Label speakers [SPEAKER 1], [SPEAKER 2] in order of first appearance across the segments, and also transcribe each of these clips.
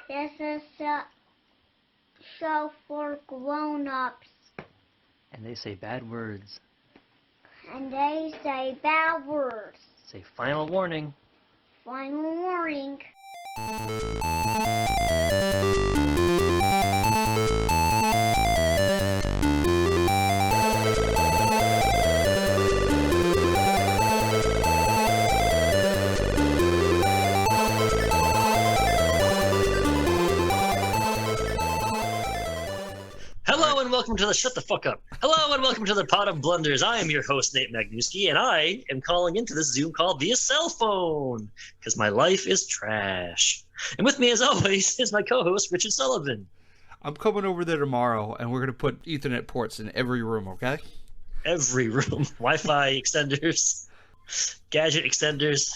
[SPEAKER 1] This is a show for grown-ups.
[SPEAKER 2] And they say bad words.
[SPEAKER 1] And they say bad words.
[SPEAKER 2] Say final warning.
[SPEAKER 1] Final warning.
[SPEAKER 2] Hello and welcome to the Shut the Fuck Up. Hello and welcome to the Pot of Blunders. I am your host, Nate Magnuski, and I am calling into this Zoom call via cell phone because my life is trash. And with me, as always, is my co-host, Richard Sullivan.
[SPEAKER 3] I'm coming over there tomorrow, and we're going to put Ethernet ports in every room, okay?
[SPEAKER 2] Every room. Wi-Fi extenders, gadget extenders.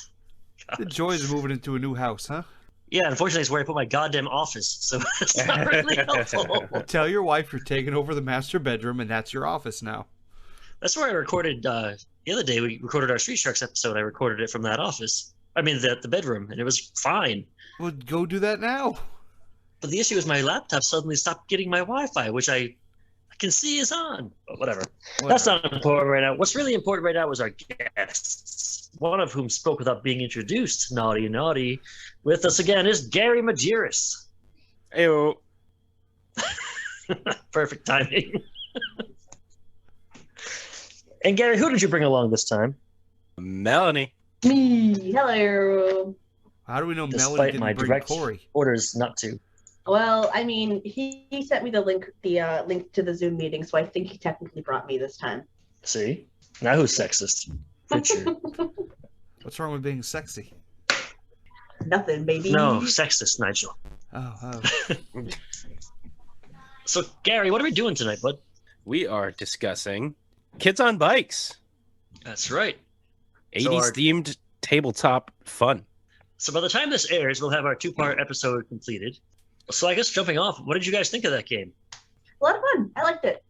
[SPEAKER 3] The joys of moving into a new house, huh?
[SPEAKER 2] Yeah, unfortunately, it's where I put my goddamn office, so it's not really helpful.
[SPEAKER 3] Tell your wife you're taking over the master bedroom, and that's your office now.
[SPEAKER 2] That's where I recorded, the other day, we recorded our Street Sharks episode. I recorded it from that office. I mean, the bedroom, and it was fine.
[SPEAKER 3] Well, go do that now.
[SPEAKER 2] But the issue is my laptop suddenly stopped getting my Wi-Fi, which I can see is on. But whatever. That's not important right now. What's really important right now is our guests, one of whom spoke without being introduced. Naughty, naughty. With us again is Gary Majerus.
[SPEAKER 4] Heyo.
[SPEAKER 2] Perfect timing. And Gary, who did you bring along this time?
[SPEAKER 4] Melanie.
[SPEAKER 5] Me. Hello.
[SPEAKER 3] How do we know Melanie
[SPEAKER 2] Despite
[SPEAKER 3] didn't
[SPEAKER 2] my
[SPEAKER 3] bring
[SPEAKER 2] direct
[SPEAKER 3] Cory?
[SPEAKER 2] orders not to.
[SPEAKER 5] Well, I mean, he sent me the link to the Zoom meeting, so I think he technically brought me this time.
[SPEAKER 2] See? Now who's sexist? Richard.
[SPEAKER 3] What's wrong with being sexy?
[SPEAKER 5] Nothing, baby.
[SPEAKER 2] No, sexist, Nigel.
[SPEAKER 3] Oh.
[SPEAKER 2] So, Gary, what are we doing tonight, bud?
[SPEAKER 4] We are discussing Kids on Bikes.
[SPEAKER 2] That's right.
[SPEAKER 4] 80s themed tabletop fun.
[SPEAKER 2] So by the time this airs, we'll have our two-part episode completed. So I guess jumping off, what did you guys think of that game?
[SPEAKER 5] A lot of fun. I liked it.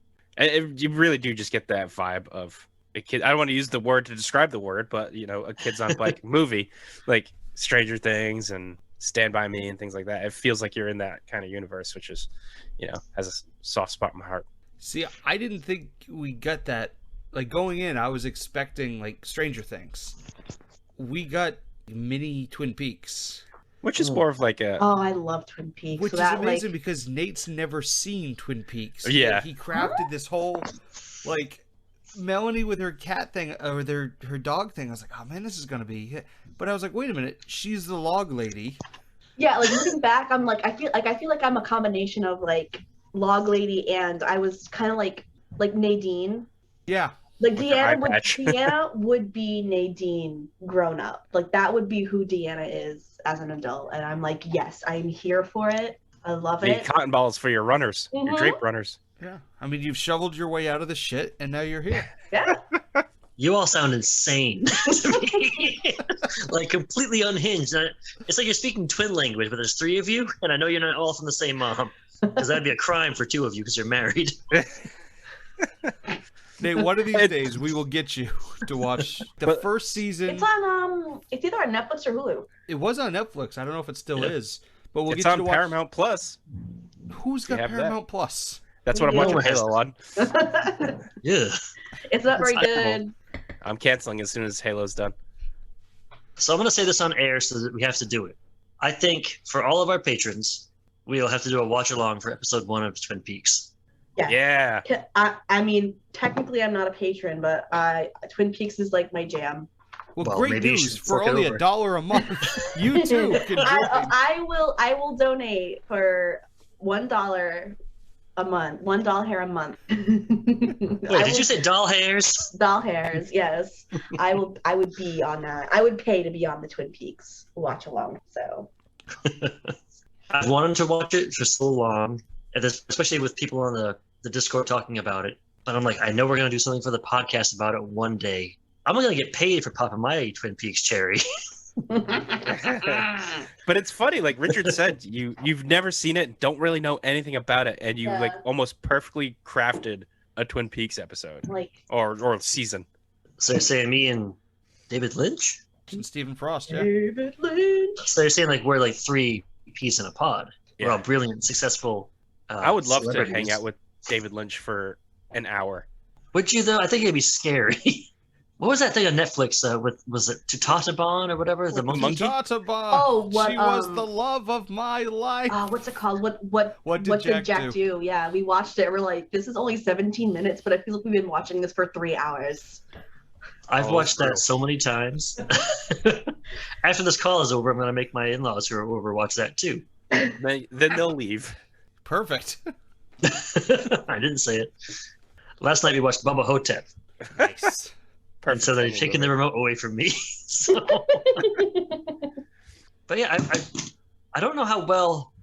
[SPEAKER 4] You really do just get that vibe of a kid. I don't want to use the word to describe the word, but, you know, a Kids on Bike movie, like Stranger Things and Stand By Me and things like that. It feels like you're in that kind of universe, which is, you know, has a soft spot in my heart.
[SPEAKER 3] See, I didn't think we got that. Like, going in, I was expecting, like, Stranger Things. We got mini Twin Peaks.
[SPEAKER 4] Which is more of like a...
[SPEAKER 5] Oh, I love Twin Peaks.
[SPEAKER 3] Which
[SPEAKER 5] so
[SPEAKER 3] is
[SPEAKER 5] that,
[SPEAKER 3] amazing because Nate's never seen Twin Peaks.
[SPEAKER 4] Yeah.
[SPEAKER 3] He crafted this whole, like, Melanie with her cat thing, or her dog thing. I was like, oh man, this is going to be... But I was like, wait a minute, she's the log lady.
[SPEAKER 5] Yeah, like, looking back, I'm like, I feel like I'm a combination of, like, log lady and I was kind of like Nadine.
[SPEAKER 3] Yeah.
[SPEAKER 5] Like, Deanna would be Nadine grown up. Like, that would be who Deanna is as an adult. And I'm like, yes, I'm here for it. I love it.
[SPEAKER 4] Cotton balls for your runners, your drape runners.
[SPEAKER 3] Yeah. I mean, you've shoveled your way out of the shit, and now you're here.
[SPEAKER 5] Yeah.
[SPEAKER 2] You all sound insane to me. Like, completely unhinged. It's like you're speaking twin language, but there's three of you, and I know you're not all from the same mom. Because that'd be a crime for two of you because you're married.
[SPEAKER 3] Nate, one of these days we will get you to watch the first season.
[SPEAKER 5] It's on it's either on Netflix or Hulu.
[SPEAKER 3] It was on Netflix. I don't know if it still is, but we'll
[SPEAKER 4] It's
[SPEAKER 3] get you
[SPEAKER 4] on
[SPEAKER 3] to watch.
[SPEAKER 4] Paramount Plus.
[SPEAKER 3] Who's got Paramount Plus?
[SPEAKER 4] That's what I'm watching Halo on.
[SPEAKER 2] Yeah.
[SPEAKER 5] It's not very good.
[SPEAKER 4] I'm canceling as soon as Halo's done.
[SPEAKER 2] So I'm going to say this on air so that we have to do it. I think for all of our patrons, we'll have to do a watch along for episode 1 of Twin Peaks.
[SPEAKER 4] Yeah.
[SPEAKER 5] I mean, technically I'm not a patron, but Twin Peaks is like my jam.
[SPEAKER 3] Well,
[SPEAKER 2] Well,
[SPEAKER 3] great
[SPEAKER 2] maybe you
[SPEAKER 3] news!
[SPEAKER 2] should
[SPEAKER 3] For
[SPEAKER 2] fork it
[SPEAKER 3] only
[SPEAKER 2] over.
[SPEAKER 3] $1 a month, you too can join.
[SPEAKER 5] I will donate for $1 a month. $1 a month.
[SPEAKER 2] Wait, did you say doll hairs?
[SPEAKER 5] Doll hairs? Yes. I would be on that. I would pay to be on the Twin Peaks watch along. So.
[SPEAKER 2] I've wanted to watch it for so long, and especially with people on the Discord talking about it. But I'm like, I know we're going to do something for the podcast about it one day. I'm going to get paid for popping my Twin Peaks cherry.
[SPEAKER 4] But it's funny, like Richard said, you've never seen it, don't really know anything about it, and you like almost perfectly crafted a Twin Peaks episode,
[SPEAKER 5] Like,
[SPEAKER 4] or season.
[SPEAKER 2] So you're saying me and David Lynch?
[SPEAKER 3] And Stephen Frost, yeah.
[SPEAKER 5] David Lynch.
[SPEAKER 2] So they're saying like we're like 3 peas in a pod. We're all brilliant, successful.
[SPEAKER 4] I would love to
[SPEAKER 2] celebrities.
[SPEAKER 4] hang out with David Lynch for an hour.
[SPEAKER 2] Would you though? I think it'd be scary. What was that thing on Netflix? Was it Tutatabon or whatever? The monkey.
[SPEAKER 3] Tataban.
[SPEAKER 5] Oh, what,
[SPEAKER 3] She was the love of my life.
[SPEAKER 5] What's it called? What
[SPEAKER 3] did
[SPEAKER 5] did
[SPEAKER 3] Jack
[SPEAKER 5] do? Yeah, we watched it. We're like, this is only 17 minutes, but I feel like we've been watching this for 3 hours.
[SPEAKER 2] I've
[SPEAKER 4] Oh,
[SPEAKER 2] watched
[SPEAKER 4] true.
[SPEAKER 2] that so many times. After this call is over, I'm going to make my in-laws who are over watch that too.
[SPEAKER 4] Then they'll leave.
[SPEAKER 3] Perfect.
[SPEAKER 2] I didn't say it. Last night we watched Bubba Hotep,
[SPEAKER 3] Nice.
[SPEAKER 2] and so they've taken the remote away from me. So, but yeah, I don't know how well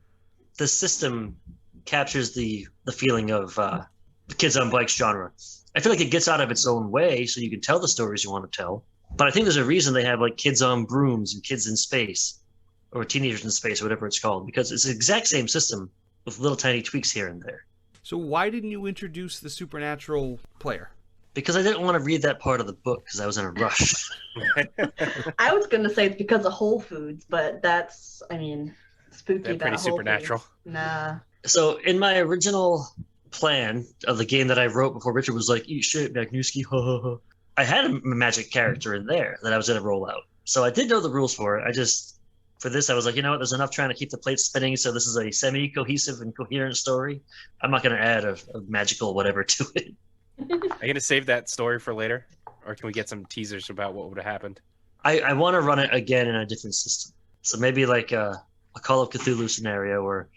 [SPEAKER 2] the system captures the feeling of the kids on bikes genre. I feel like it gets out of its own way, so you can tell the stories you want to tell. But I think there's a reason they have like kids on brooms and kids in space, or teenagers in space, or whatever it's called, because it's the exact same system with little tiny tweaks here and there.
[SPEAKER 3] So why didn't you introduce the supernatural player?
[SPEAKER 2] Because I didn't want to read that part of the book because I was in a rush.
[SPEAKER 5] I was gonna say it's because of Whole Foods, but that's, I mean, spooky.
[SPEAKER 4] They're
[SPEAKER 5] about
[SPEAKER 4] pretty
[SPEAKER 5] Whole
[SPEAKER 4] supernatural.
[SPEAKER 5] Foods. Nah.
[SPEAKER 2] So in my original plan of the game that I wrote before Richard was like, eat shit, Magnusky, ha ha ha, I had a magic character in there that I was going to roll out. So I did know the rules for it. For this, I was like, you know what, there's enough trying to keep the plates spinning, so this is a semi-cohesive and coherent story. I'm not going to add a magical whatever to it.
[SPEAKER 4] Are you gonna save that story for later, or can we get some teasers about what would have happened?
[SPEAKER 2] I want to run it again in a different system. So maybe like a Call of Cthulhu scenario, or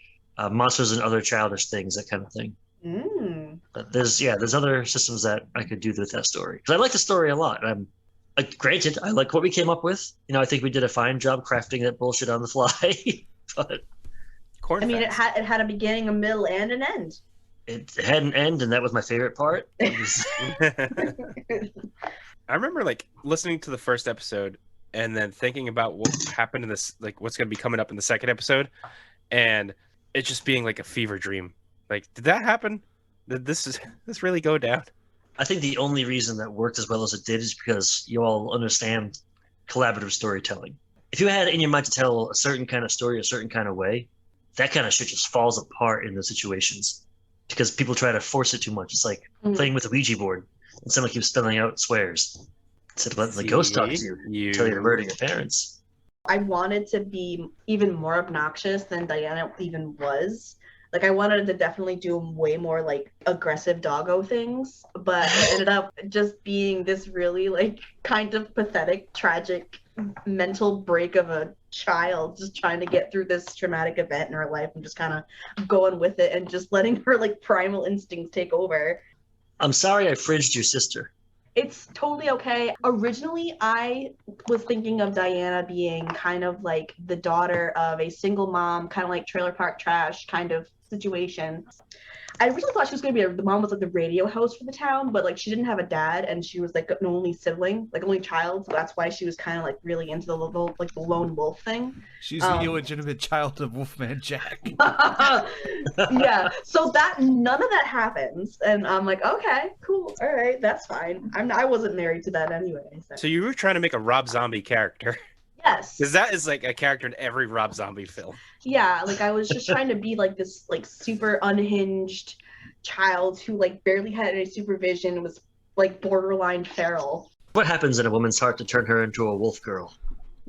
[SPEAKER 2] monsters and other childish things, that kind of thing.
[SPEAKER 5] Mm.
[SPEAKER 2] But there's other systems that I could do with that story, because I like the story a lot. Granted, I like what we came up with. You know, I think we did a fine job crafting that bullshit on the fly. But
[SPEAKER 4] Corn
[SPEAKER 5] I mean, it
[SPEAKER 4] facts.
[SPEAKER 5] had a beginning, a middle, and an end.
[SPEAKER 2] it had an end, and that was my favorite part. It was-
[SPEAKER 4] I remember like listening to the first episode and then thinking about what happened in this, like what's going to be coming up in the second episode, and it just being like a fever dream. Like, did that happen? Did this really go down?
[SPEAKER 2] I think the only reason that worked as well as it did is because you all understand collaborative storytelling. If you had it in your mind to tell a certain kind of story a certain kind of way, that kind of shit just falls apart in the situations because people try to force it too much. It's like playing with a Ouija board and someone keeps spelling out swears instead of letting the ghost talk to you until you're alerting your parents.
[SPEAKER 5] I wanted to be even more obnoxious than Diana even was. Like, I wanted to definitely do way more like aggressive doggo things, but it ended up just being this really like kind of pathetic, tragic mental break of a child just trying to get through this traumatic event in her life and just kind of going with it and just letting her like primal instincts take over.
[SPEAKER 2] I'm sorry I fridged your sister.
[SPEAKER 5] It's totally okay. Originally, I was thinking of Diana being kind of like the daughter of a single mom, kind of like Trailer Park Trash kind of situation. I originally thought she was going to be the mom was like the radio host for the town, but like she didn't have a dad and she was like an only sibling, like only child. So that's why she was kind of like really into the lone wolf thing.
[SPEAKER 3] She's the illegitimate child of Wolfman Jack.
[SPEAKER 5] Yeah. So that none of that happens, and I'm like, okay, cool, all right, that's fine. I wasn't married to that anyway.
[SPEAKER 4] So you were trying to make a Rob Zombie character.
[SPEAKER 5] Yes.
[SPEAKER 4] Because that is like a character in every Rob Zombie film.
[SPEAKER 5] Yeah, like I was just trying to be like this like super unhinged child who like barely had any supervision, was like borderline feral.
[SPEAKER 2] What happens in a woman's heart to turn her into a wolf girl?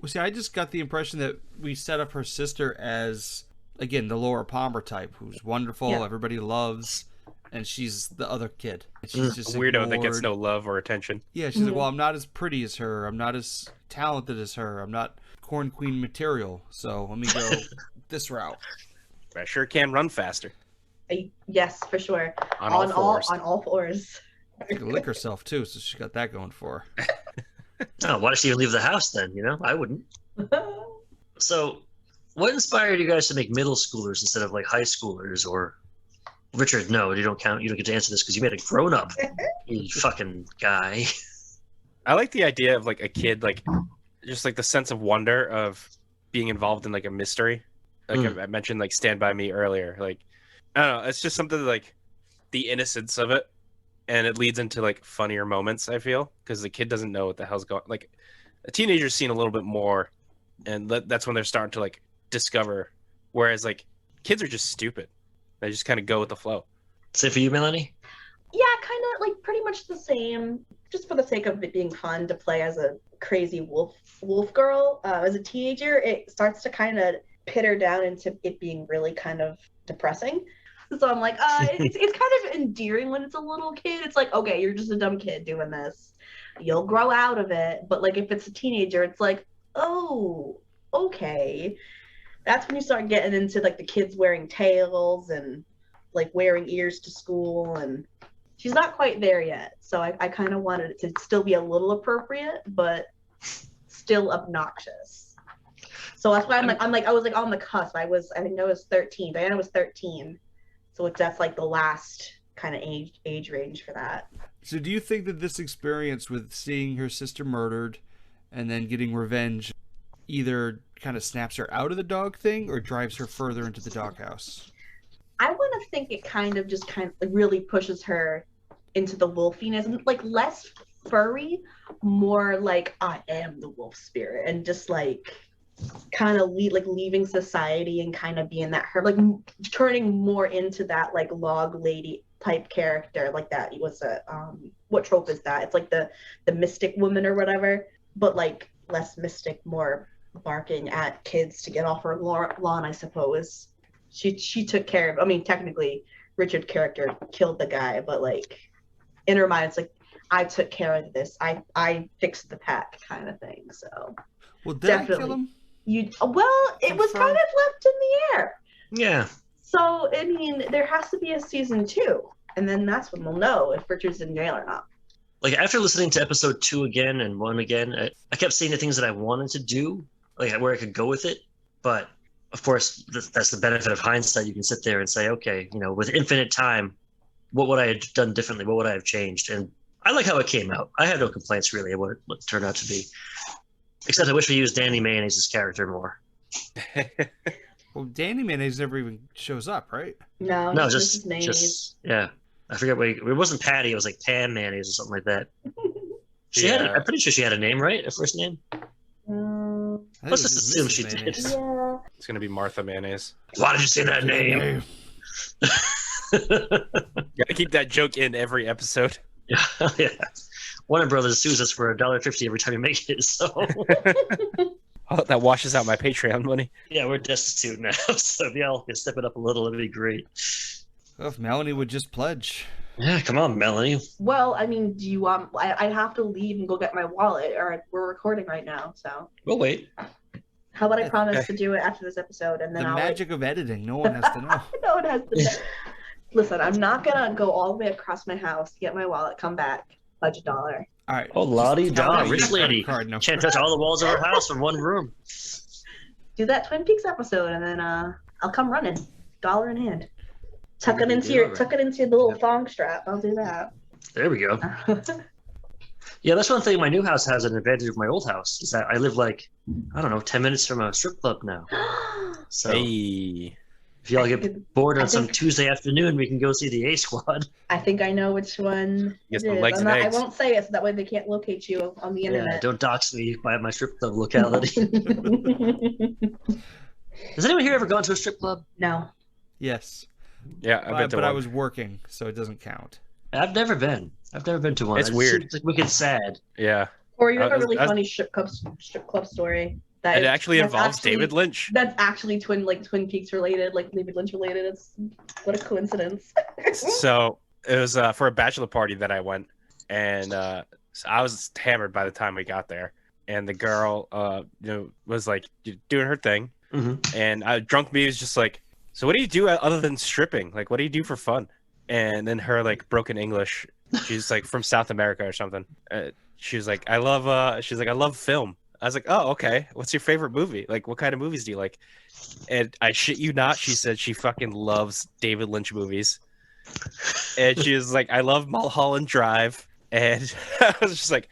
[SPEAKER 3] Well, see, I just got the impression that we set up her sister as, again, the Laura Palmer type, who's wonderful, everybody loves, and she's the other kid. And she's just
[SPEAKER 4] A weirdo that gets
[SPEAKER 3] ignored.
[SPEAKER 4] no love or attention.
[SPEAKER 3] Yeah, she's like, well, I'm not as pretty as her. I'm not as talented as her. I'm not Corn Queen material. So let me go this route.
[SPEAKER 4] But I sure can run faster.
[SPEAKER 5] Yes, for sure.
[SPEAKER 4] On all fours.
[SPEAKER 5] On all fours.
[SPEAKER 3] She can lick herself, too, so she got that going for her.
[SPEAKER 2] Oh, why does she even leave the house then? You know, I wouldn't. So, what inspired you guys to make middle schoolers instead of like high schoolers? Or Richard, no, you don't count. You don't get to answer this because you made a grown up. You fucking guy.
[SPEAKER 4] I like the idea of like a kid, like just like the sense of wonder of being involved in like a mystery. Like I mentioned, like Stand By Me earlier. Like, I don't know, it's just something like the innocence of it, and it leads into like funnier moments. I feel because the kid doesn't know what the hell's going. Like, a teenager's seen a little bit more, and that's when they're starting to like discover. Whereas like kids are just stupid. They just kind of go with the flow.
[SPEAKER 2] Say for you, Melanie?
[SPEAKER 5] Yeah, kind of like pretty much the same, just for the sake of it being fun to play as a crazy wolf girl. As a teenager, it starts to kind of pitter down into it being really kind of depressing. So I'm like, it's kind of endearing when it's a little kid. It's like, okay, you're just a dumb kid doing this. You'll grow out of it. But like if it's a teenager, it's like, oh, okay. That's when you start getting into like the kids wearing tails and like wearing ears to school, and she's not quite there yet. So I kind of wanted it to still be a little appropriate, but still obnoxious. So that's why I was like on the cusp. I think I was 13. Diana was 13. So that's like the last kind of age range for that.
[SPEAKER 3] So do you think that this experience with seeing her sister murdered and then getting revenge either kind of snaps her out of the dog thing or drives her further into the doghouse?
[SPEAKER 5] I want to think it kind of really pushes her into the wolfiness, like less furry, more like I am the wolf spirit, and just like kind of leaving society and kind of being that her, like turning more into that like log lady type character, like that. What's what trope is that? It's like the mystic woman or whatever, but like less mystic, more barking at kids to get off her lawn, I suppose. She took care of, I mean, technically Richard's character killed the guy, but like in her mind it's like, I took care of this, I fixed the pack kind of thing. So
[SPEAKER 3] Well, did
[SPEAKER 5] definitely
[SPEAKER 3] I kill him?
[SPEAKER 5] It was kind of left in the air.
[SPEAKER 2] Yeah.
[SPEAKER 5] So I mean, there has to be a season 2, and then that's when we'll know if Richard's in jail or not.
[SPEAKER 2] Like after listening to episode 2 again and 1 again, I kept seeing the things that I wanted to do, like where I could go with it. But of course, that's the benefit of hindsight. You can sit there and say, okay, with infinite time, what would I have done differently? What would I have changed? And I like how it came out. I had no complaints really of what it turned out to be. Except I wish we used Danny Mayonnaise's character more.
[SPEAKER 3] Well, Danny Mayonnaise never even shows up, right?
[SPEAKER 5] No,
[SPEAKER 2] just yeah. I forget what it wasn't Patty. It was like Pam Mayonnaise or something like that. I'm pretty sure she had a name, right? A first name. Let's just assume she did.
[SPEAKER 5] Yeah.
[SPEAKER 4] It's gonna be Martha Mayonnaise.
[SPEAKER 2] Why did you say that name?
[SPEAKER 4] Gotta keep that joke in every episode.
[SPEAKER 2] Yeah. Warner Brothers sues us for $1.50 every time you make it. So
[SPEAKER 4] oh, that washes out my Patreon money.
[SPEAKER 2] Yeah, we're destitute now. So if y'all can step it up a little, it'd be great.
[SPEAKER 3] Well, if Melanie would just pledge.
[SPEAKER 2] Yeah, come on, Melanie.
[SPEAKER 5] Well, I mean, do you want? I'd have to leave and go get my wallet, or we're recording right now. So
[SPEAKER 2] we'll wait.
[SPEAKER 5] How about I promise to do it after this episode, and then
[SPEAKER 3] the
[SPEAKER 5] I'll
[SPEAKER 3] magic of editing. No one has to know.
[SPEAKER 5] No one has to know. Listen, I'm not gonna go all the way across my house to get my wallet, come back, pledge $1.
[SPEAKER 3] All right.
[SPEAKER 2] Oh, la-di-da, rich lady.
[SPEAKER 3] Card, no.
[SPEAKER 2] Can't touch all the walls of our house in one room.
[SPEAKER 5] Do that Twin Peaks episode, and then I'll come running, $1 in hand. Tuck it into the little thong strap. I'll do that.
[SPEAKER 2] There we go. Yeah, that's one thing my new house has an advantage of my old house, is that I live like, I don't know, 10 minutes from a strip club now. So
[SPEAKER 4] Hey.
[SPEAKER 2] if y'all get bored on some Tuesday afternoon, we can go see the A Squad.
[SPEAKER 5] I think I know which one.
[SPEAKER 4] Get
[SPEAKER 5] it
[SPEAKER 4] some
[SPEAKER 5] is.
[SPEAKER 4] legs and
[SPEAKER 5] I
[SPEAKER 4] eggs.
[SPEAKER 5] won't say it, so that way they can't locate you on the
[SPEAKER 2] Yeah,
[SPEAKER 5] internet.
[SPEAKER 2] don't dox me by my strip club locality. Has anyone here ever gone to a strip club?
[SPEAKER 5] No.
[SPEAKER 3] Yes.
[SPEAKER 4] Yeah, I've been to
[SPEAKER 3] but
[SPEAKER 4] one.
[SPEAKER 3] I was working, so it doesn't count.
[SPEAKER 2] I've never been to one.
[SPEAKER 4] It's
[SPEAKER 2] It
[SPEAKER 4] weird.
[SPEAKER 2] seems like wicked sad.
[SPEAKER 4] Yeah.
[SPEAKER 5] Or you have a
[SPEAKER 4] was-
[SPEAKER 5] really
[SPEAKER 4] I was-
[SPEAKER 5] funny strip club story.
[SPEAKER 4] It actually
[SPEAKER 5] that's
[SPEAKER 4] involves
[SPEAKER 5] actually-
[SPEAKER 4] David Lynch.
[SPEAKER 5] That's actually Twin Peaks related, like David Lynch related. It's what a coincidence.
[SPEAKER 4] So it was for a bachelor party that I went, and so I was hammered by the time we got there. And the girl, was like doing her thing, and drunk me was just like, "So what do you do other than stripping? Like, what do you do for fun?" And then her like broken English, she's like from South America or something. She was like, "I love film." I was like, "Oh, okay. What's your favorite movie? Like, what kind of movies do you like?" And I shit you not, she said she fucking loves David Lynch movies. And she was like, "I love Mulholland Drive." And I was just like,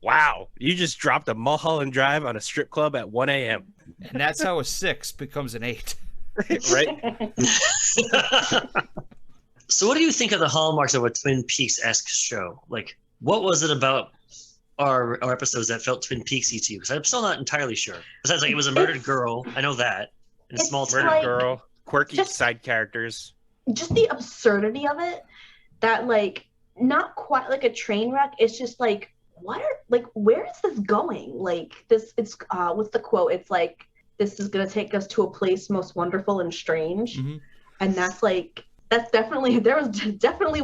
[SPEAKER 4] wow, you just dropped a Mulholland Drive on a strip club at 1 a.m.
[SPEAKER 3] And that's how a 6 becomes an 8.
[SPEAKER 4] Right?
[SPEAKER 2] So what do you think of the hallmarks of a Twin Peaks-esque show? Like, what was it about our episodes that felt Twin Peaksy to you? Because I'm still not entirely sure. Besides, like, it was a murdered girl. I know that. In a small town.
[SPEAKER 5] like-
[SPEAKER 4] Girl, quirky side characters.
[SPEAKER 5] Just the absurdity of it, that like not quite like a train wreck. It's just like, where is this going? Like this, it's what's the quote? It's like, this is gonna take us to a place most wonderful and strange.
[SPEAKER 3] Mm-hmm.
[SPEAKER 5] And that's definitely, there was definitely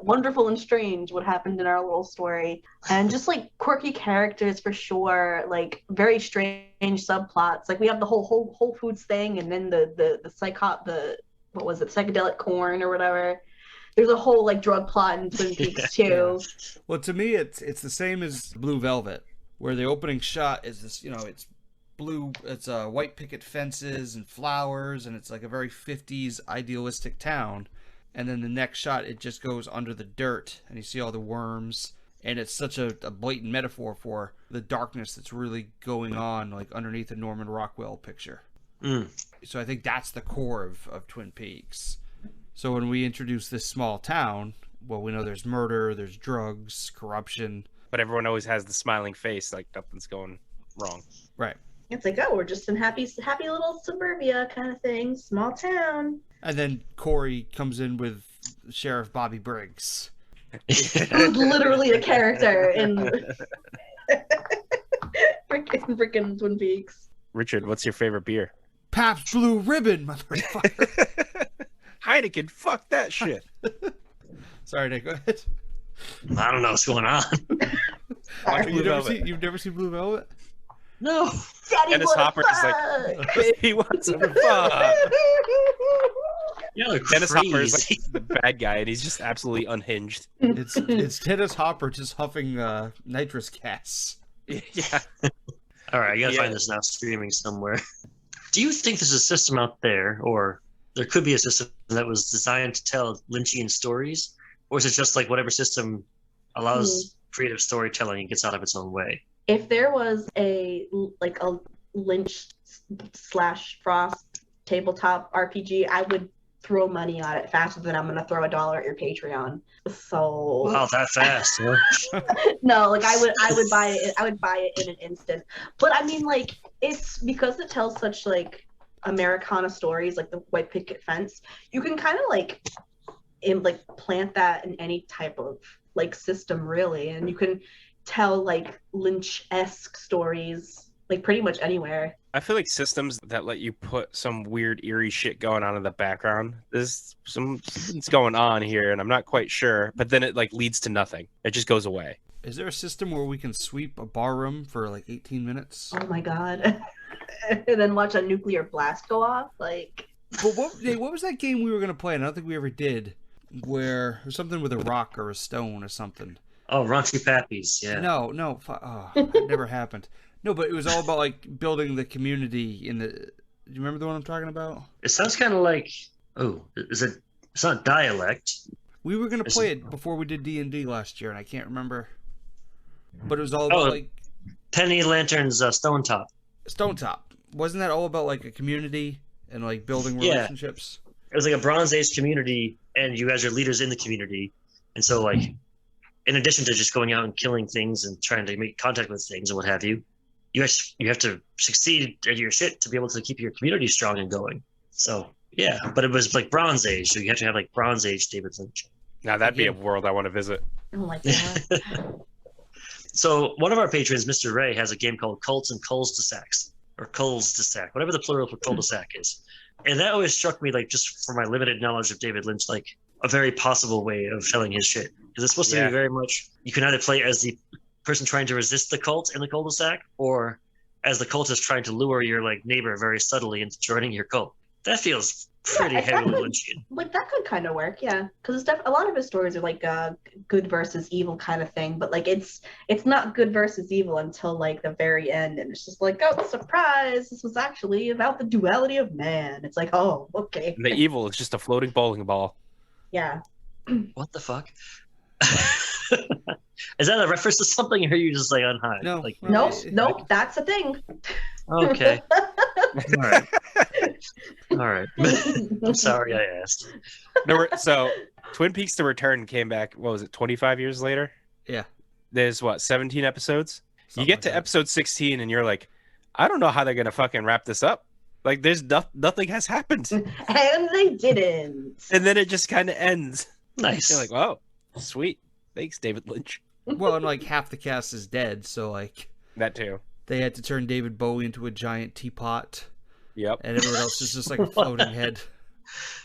[SPEAKER 5] wonderful and strange what happened in our little story. And just like quirky characters for sure, like very strange subplots. Like we have the Whole Foods thing, and then the what was it, psychedelic corn or whatever. There's a whole like drug plot in Twin Peaks too.
[SPEAKER 3] Yeah. Well, to me, it's the same as Blue Velvet, where the opening shot is this, it's blue, it's white picket fences and flowers, and it's like a very 50s idealistic town. And then the next shot, it just goes under the dirt, and you see all the worms, and it's such a blatant metaphor for the darkness that's really going on, like underneath the Norman Rockwell picture. So I think that's the core of Twin Peaks. So when we introduce this small town, well, we know there's murder, there's drugs, corruption,
[SPEAKER 4] but everyone always has the smiling face, like nothing's going wrong.
[SPEAKER 3] Right.
[SPEAKER 5] It's like, oh, we're just in happy little suburbia kind of thing, small town.
[SPEAKER 3] And then Cory comes in with Sheriff Bobby Briggs.
[SPEAKER 5] Who's literally a character in freaking Twin Peaks.
[SPEAKER 4] Richard, what's your favorite beer?
[SPEAKER 3] Pabst Blue Ribbon, motherfucker.
[SPEAKER 4] Heineken, fuck that shit.
[SPEAKER 3] Sorry, Nick, go ahead.
[SPEAKER 2] I don't know what's going on.
[SPEAKER 3] You've never seen Blue Velvet?
[SPEAKER 2] No.
[SPEAKER 4] Dennis Hopper is like, he wants some fuck. Dennis Hopper is like the bad guy, and he's just absolutely unhinged.
[SPEAKER 3] It's Dennis Hopper just huffing nitrous gas.
[SPEAKER 4] Yeah.
[SPEAKER 2] All right, I gotta find this now streaming somewhere. Do you think there's a system out there, or there could be a system that was designed to tell Lynchian stories, or is it just like whatever system allows creative storytelling and gets out of its own way?
[SPEAKER 5] If there was a Lynch / Frost tabletop RPG, I would throw money on it faster than I'm gonna throw $1 at your Patreon. So
[SPEAKER 2] wow, that fast? Huh?
[SPEAKER 5] No, like I would buy it. I would buy it in an instant. But I mean, like, it's because it tells such like Americana stories, like the white picket fence. You can kind of like plant that in any type of like system, really, and you can tell like Lynch-esque stories like pretty much anywhere.
[SPEAKER 4] I feel like systems that let you put some weird eerie shit going on in the background, there's something's going on here and I'm not quite sure, but then it like leads to nothing. It just goes away.
[SPEAKER 3] Is there a system where we can sweep a bar room for like 18 minutes?
[SPEAKER 5] Oh my god. And then watch a nuclear blast go off? Like,
[SPEAKER 3] but what was that game we were going to play? And I don't think we ever did, where there's something with a rock or a stone or something.
[SPEAKER 2] Oh, Raunchy Pappies, yeah.
[SPEAKER 3] No, it never happened. No, but it was all about like building the community in the. Do you remember the one I'm talking about?
[SPEAKER 2] It sounds kind of like. Oh, it's not Dialect.
[SPEAKER 3] We were gonna play it before we did D&D last year, and I can't remember. But it was all about like.
[SPEAKER 2] Penny Lantern's Stone Top.
[SPEAKER 3] Stone Top. Wasn't that all about like a community and like building relationships?
[SPEAKER 2] It was like a Bronze Age community, and you guys are leaders in the community, and so like. In addition to just going out and killing things and trying to make contact with things and what have you, you have to succeed at your shit to be able to keep your community strong and going. So yeah, but it was like Bronze Age, so you have to have like Bronze Age David Lynch.
[SPEAKER 4] Now that'd be a world I want to visit.
[SPEAKER 5] oh my god.
[SPEAKER 2] So one of our patrons, Mr. Ray, has a game called Cults and Cul-de-Sacs, or Cul-de-Sac, whatever the plural for cul-de-sac is. And that always struck me, like, just from my limited knowledge of David Lynch, like a very possible way of telling his shit. Because it's supposed to be very much, you can either play as the person trying to resist the cult in the cul-de-sac, or as the cultist trying to lure your like neighbor very subtly into joining your cult. That feels pretty heavily Lynchian.
[SPEAKER 5] Like that could kind of work, yeah. Because a lot of his stories are like good versus evil kind of thing, but like it's not good versus evil until like the very end, and it's just like, oh, surprise! This was actually about the duality of man. It's like, oh, okay.
[SPEAKER 4] And the evil is just a floating bowling ball.
[SPEAKER 5] Yeah.
[SPEAKER 2] What the fuck? Is that a reference to something, or are you just like on high?
[SPEAKER 3] No.
[SPEAKER 2] Like,
[SPEAKER 5] Nope, that's a thing.
[SPEAKER 2] Okay. All right. I'm sorry I asked.
[SPEAKER 4] So Twin Peaks: The Return came back, what was it, 25 years later?
[SPEAKER 3] Yeah.
[SPEAKER 4] There's 17 episodes? You get to
[SPEAKER 3] like
[SPEAKER 4] episode 16 and you're like, I don't know how they're going to fucking wrap this up. Like there's nothing has happened,
[SPEAKER 5] And they didn't.
[SPEAKER 4] and then it just kind of ends.
[SPEAKER 2] Nice.
[SPEAKER 4] You're like, wow, sweet. Thanks, David Lynch.
[SPEAKER 3] Well, and like half the cast is dead, so like
[SPEAKER 4] That too.
[SPEAKER 3] they had to turn David Bowie into a giant teapot,
[SPEAKER 4] Yep.
[SPEAKER 3] and everyone else is just like a floating head.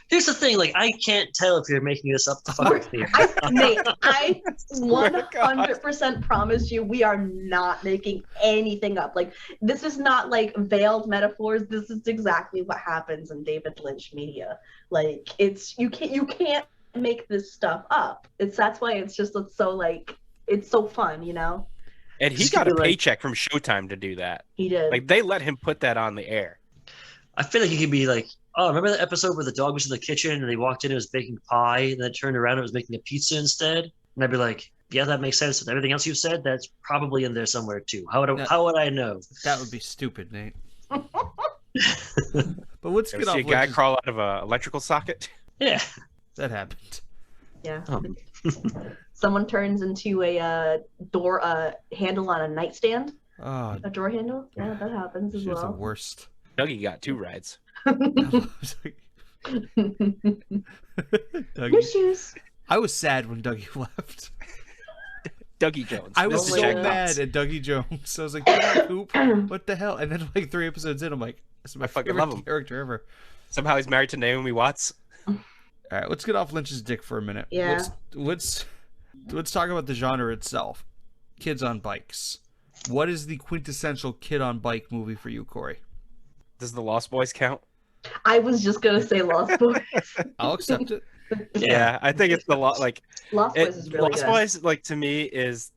[SPEAKER 2] Here's the thing, like I can't tell if you're making this up to fuck with me.
[SPEAKER 5] Nate, I
[SPEAKER 4] Swear to God.
[SPEAKER 5] 100% promise you we are not making anything up. Like, this is not like veiled metaphors. This is exactly what happens in David Lynch media. Like, it's you can't make this stuff up. That's why it's so like it's so fun, you know?
[SPEAKER 4] And he
[SPEAKER 2] Just
[SPEAKER 4] got a
[SPEAKER 2] keep it, like-
[SPEAKER 4] paycheck from Showtime to do that.
[SPEAKER 5] He did.
[SPEAKER 4] Like they let him put that on the air.
[SPEAKER 2] I feel like it could be like, oh, remember the episode where the dog was in the kitchen and they walked in and it was baking pie, and then it turned around and it was making a pizza instead? And I'd be like, yeah, that makes sense. With everything else you've said, that's probably in there somewhere too. How would I know?
[SPEAKER 3] That would be stupid, Nate. But let's
[SPEAKER 4] Ever
[SPEAKER 3] get
[SPEAKER 4] see
[SPEAKER 3] off
[SPEAKER 4] a guy
[SPEAKER 3] Lynch's...
[SPEAKER 4] crawl out of an electrical socket?
[SPEAKER 2] Yeah.
[SPEAKER 3] That happened.
[SPEAKER 5] Yeah.
[SPEAKER 2] Um,
[SPEAKER 5] Someone turns into a door handle on a nightstand.
[SPEAKER 3] Oh,
[SPEAKER 5] A door handle? Yeah, that happens as
[SPEAKER 3] she was the
[SPEAKER 5] well.
[SPEAKER 3] worst.
[SPEAKER 4] Dougie got 2 rides.
[SPEAKER 3] Dougie.
[SPEAKER 5] New shoes.
[SPEAKER 3] I was sad when Dougie left.
[SPEAKER 4] Dougie Jones.
[SPEAKER 3] I was
[SPEAKER 4] Mr.
[SPEAKER 3] so
[SPEAKER 4] Jack
[SPEAKER 3] mad
[SPEAKER 4] Potts.
[SPEAKER 3] at Dougie Jones. I was like, "Get out, Coop. What the hell?" And then like 3 episodes in, I'm like, "This is my
[SPEAKER 4] I fucking
[SPEAKER 3] favorite
[SPEAKER 4] love him.
[SPEAKER 3] character ever."
[SPEAKER 4] Somehow he's married to Naomi Watts.
[SPEAKER 3] All right, let's get off Lynch's dick for a minute.
[SPEAKER 5] Yeah.
[SPEAKER 3] Let's talk about the genre itself. Kids on bikes. What is the quintessential kid on bike movie for you, Corey?
[SPEAKER 4] Does the Lost Boys count?
[SPEAKER 5] I was just gonna say Lost Boys.
[SPEAKER 3] I'll accept it.
[SPEAKER 4] Yeah, I think it's the
[SPEAKER 5] Lost Boys is really
[SPEAKER 4] Lost
[SPEAKER 5] good.
[SPEAKER 4] Boys, like to me, is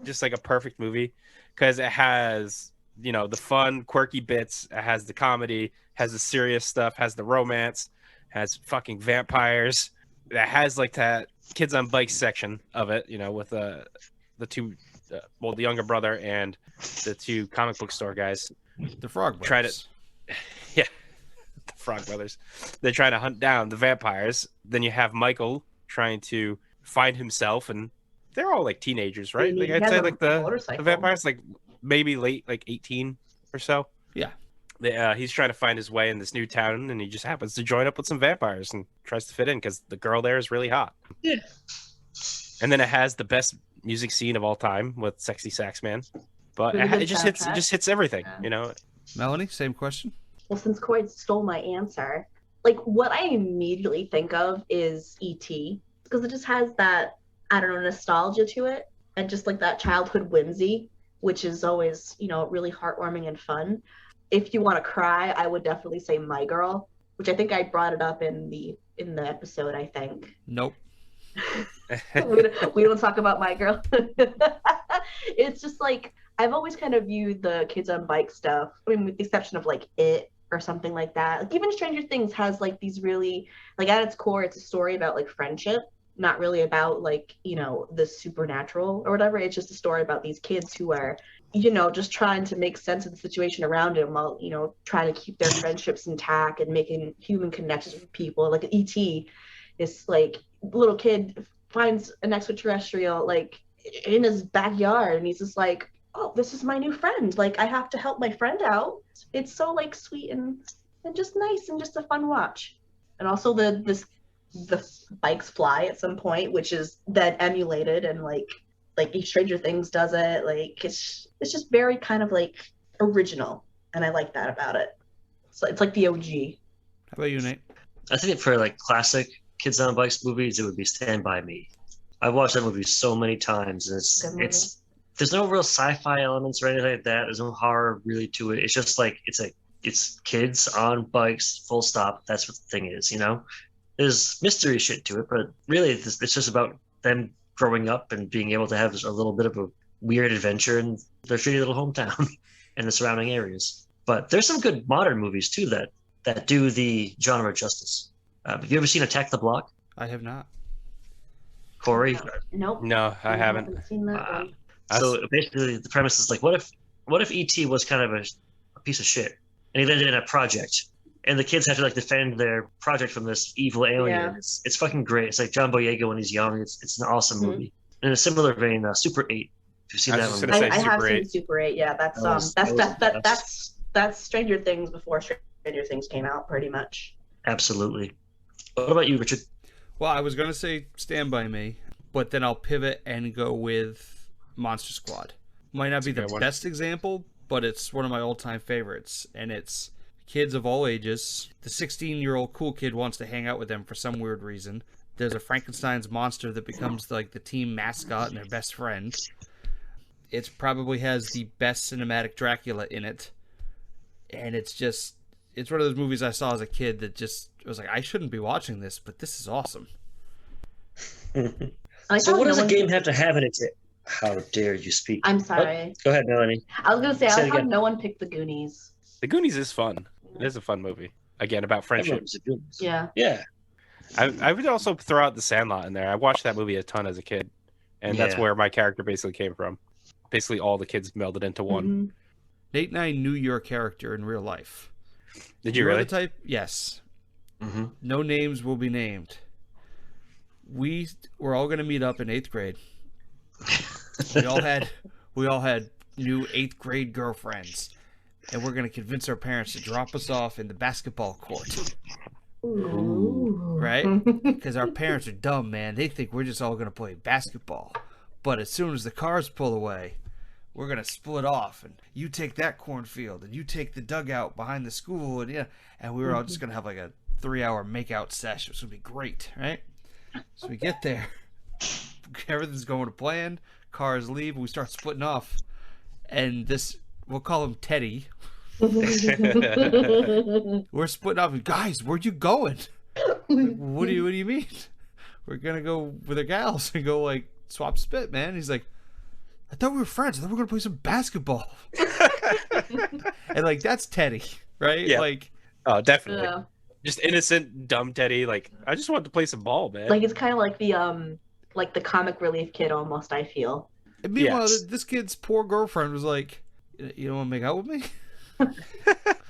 [SPEAKER 4] just like a perfect movie because it has, you know, the fun, quirky bits. It has the comedy, has the serious stuff, has the romance, has fucking vampires. It has like that kids on bikes section of it, you know, with the 2, well, the younger brother and the 2 comic book store guys.
[SPEAKER 3] The Frog Brothers.
[SPEAKER 4] Tried it. Yeah, the Frog Brothers. They're trying to hunt down the vampires. Then you have Michael trying to find himself, and they're all like teenagers, right? Like
[SPEAKER 5] He
[SPEAKER 4] I'd
[SPEAKER 5] has
[SPEAKER 4] say
[SPEAKER 5] a
[SPEAKER 4] like the
[SPEAKER 5] motorcycle.
[SPEAKER 4] vampires, like maybe late, like 18 or so.
[SPEAKER 3] Yeah.
[SPEAKER 4] He's trying to find his way in this new town, and he just happens to join up with some vampires and tries to fit in because the girl there is really hot.
[SPEAKER 2] Yeah.
[SPEAKER 4] And then it has the best music scene of all time with "Sexy Sax Man," but
[SPEAKER 5] Really good
[SPEAKER 4] it just
[SPEAKER 5] soundtrack.
[SPEAKER 4] hits everything,
[SPEAKER 5] Yeah.
[SPEAKER 4] you know.
[SPEAKER 3] Melanie, same question.
[SPEAKER 5] Well, since Corey stole my answer, like what I immediately think of is E.T. because it just has that, I don't know, nostalgia to it and just like that childhood whimsy, which is always, you know, really heartwarming and fun. If you want to cry, I would definitely say My Girl, which I think I brought it up in the episode, I think.
[SPEAKER 3] Nope.
[SPEAKER 5] we don't talk about My Girl. It's just like I've always kind of viewed the kids on bike stuff, I mean, with the exception of like It or something like that. Like even Stranger Things has like these really, like at its core, it's a story about like friendship, not really about like, you know, the supernatural or whatever. It's just a story about these kids who are, you know, just trying to make sense of the situation around them while, you know, trying to keep their friendships intact and making human connections with people. Like E.T. is like little kid finds an extraterrestrial like in his backyard and he's just like, oh, this is my new friend, like I have to help my friend out. It's so like sweet and just nice and just a fun watch. And also the bikes fly at some point, which is then emulated and like Stranger Things does it. Like it's just very kind of like original, and I like that about it. So it's like the OG.
[SPEAKER 3] How about you, Nate?
[SPEAKER 2] I think for like classic kids on bikes movies, it would be Stand By Me. I've watched that movie so many times, and
[SPEAKER 5] Good movie.
[SPEAKER 2] there's no real sci-fi elements or anything like that. There's no horror really to it. It's just like it's kids on bikes, full stop. That's what the thing is, you know. There's mystery shit to it, but really it's just about them growing up and being able to have a little bit of a weird adventure in their shitty little hometown and the surrounding areas. But there's some good modern movies too that do the genre justice. Have you ever seen Attack the Block,
[SPEAKER 3] I have not.
[SPEAKER 2] Corey?
[SPEAKER 5] Nope.
[SPEAKER 4] No, I haven't.
[SPEAKER 5] seen that one.
[SPEAKER 2] So basically, the premise is like, what if E.T. was kind of a piece of shit, and he landed in a project, and the kids have to like defend their project from this evil alien.
[SPEAKER 5] Yeah.
[SPEAKER 2] It's fucking great. It's like John Boyega when he's young. It's an awesome
[SPEAKER 5] Mhm.
[SPEAKER 2] movie. In a similar vein, Super 8. If you've seen
[SPEAKER 4] I was
[SPEAKER 2] that
[SPEAKER 4] just
[SPEAKER 2] one,
[SPEAKER 4] gonna say
[SPEAKER 5] I have
[SPEAKER 4] Super
[SPEAKER 5] seen
[SPEAKER 4] 8.
[SPEAKER 5] Super 8. Yeah,
[SPEAKER 2] That was the best.
[SPEAKER 5] that's Stranger Things before Stranger Stranger Things came out, pretty much.
[SPEAKER 2] Absolutely. What about you, Richard?
[SPEAKER 3] Well, I was going to say Stand By Me, but then I'll pivot and go with Monster Squad. Might not be the best example, but it's one of my all-time favorites, and it's kids of all ages. The 16-year-old cool kid wants to hang out with them for some weird reason. There's a Frankenstein's monster that becomes like the team mascot and their best friend. It probably has the best cinematic Dracula in it, and it's one of those movies I saw as a kid that just was like, I shouldn't be watching this, but this is awesome.
[SPEAKER 2] So what does a game have to have in it? How dare you speak?
[SPEAKER 5] I'm sorry.
[SPEAKER 2] Oh, go ahead, Melanie.
[SPEAKER 5] I was going to say, I thought no one picked The Goonies.
[SPEAKER 4] The Goonies is fun. It is a fun movie. Again, about friendship.
[SPEAKER 5] Yeah.
[SPEAKER 2] Yeah.
[SPEAKER 4] I would also throw out The Sandlot in there. I watched that movie a ton as a kid, and that's where my character basically came from. Basically, all the kids melded into one.
[SPEAKER 5] Mm-hmm.
[SPEAKER 3] Nate and I knew your character in real life.
[SPEAKER 4] Did you really?
[SPEAKER 3] The type? Yes.
[SPEAKER 2] Mm-hmm.
[SPEAKER 3] No names will be named. We were all going to meet up in 8th grade. We all had new 8th grade girlfriends, and we're going to convince our parents to drop us off in the basketball court.
[SPEAKER 5] Ooh.
[SPEAKER 3] Right? Because our parents are dumb, man. They think we're just all going to play basketball. But as soon as the cars pull away, we're going to split off, and you take that cornfield, and you take the dugout behind the school, and we were all just going to have like a 3-hour make-out session. It's going to be great, right? So we get there. Everything's going to plan. Cars leave, and we start splitting off. And this, we'll call him Teddy. We're splitting off. Guys, where'd you going? What do you mean? We're going to go with the gals and go like swap spit, man. He's like, I thought we were friends. I thought we were going to play some basketball. And like, that's Teddy, right?
[SPEAKER 4] Yeah.
[SPEAKER 3] Like,
[SPEAKER 4] oh, definitely.
[SPEAKER 5] Yeah.
[SPEAKER 4] Just innocent, dumb Teddy. Like, I just wanted to play some ball, man.
[SPEAKER 5] Like, it's kind of like the comic relief kid almost, I feel.
[SPEAKER 3] and meanwhile,
[SPEAKER 4] Yes.
[SPEAKER 3] this kid's poor girlfriend was like, you don't want to make out with me?